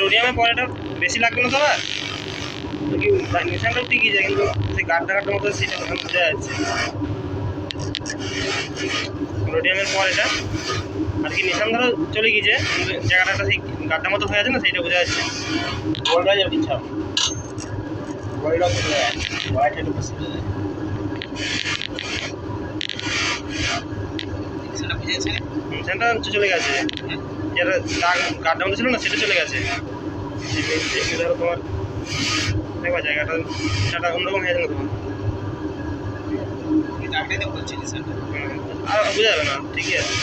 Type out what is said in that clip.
রোডিয়ামের পরে এটা বেশি লাগবে না তোমার, কি নিশানটাও ঠিকই যায়, কিন্তু সেই গাড্ডার মতো সেটা বোঝা যাচ্ছে। রোডিয়ামের পর এটা আর কি নিশান ধরো চলে গিয়েছে, কিন্তু জায়গাটা সেই গাড্ডার মতো হয়ে আছে না, সেইটা বোঝা যাচ্ছে। বলটা যাবে ইচ্ছা বলটা চলে যায়, বলটা একটু বেশি চলে যায়। নিশানটা চলে গেছে, যেটা দাগ গাড্ডার মতো ছিল না সেটা চলে গেছে। ধরো তোমার দেখবা জায়গাটা সেটা অন্যরকম হয়ে যাবে তোমার, আর বোঝা যাবে না, ঠিকই আছে।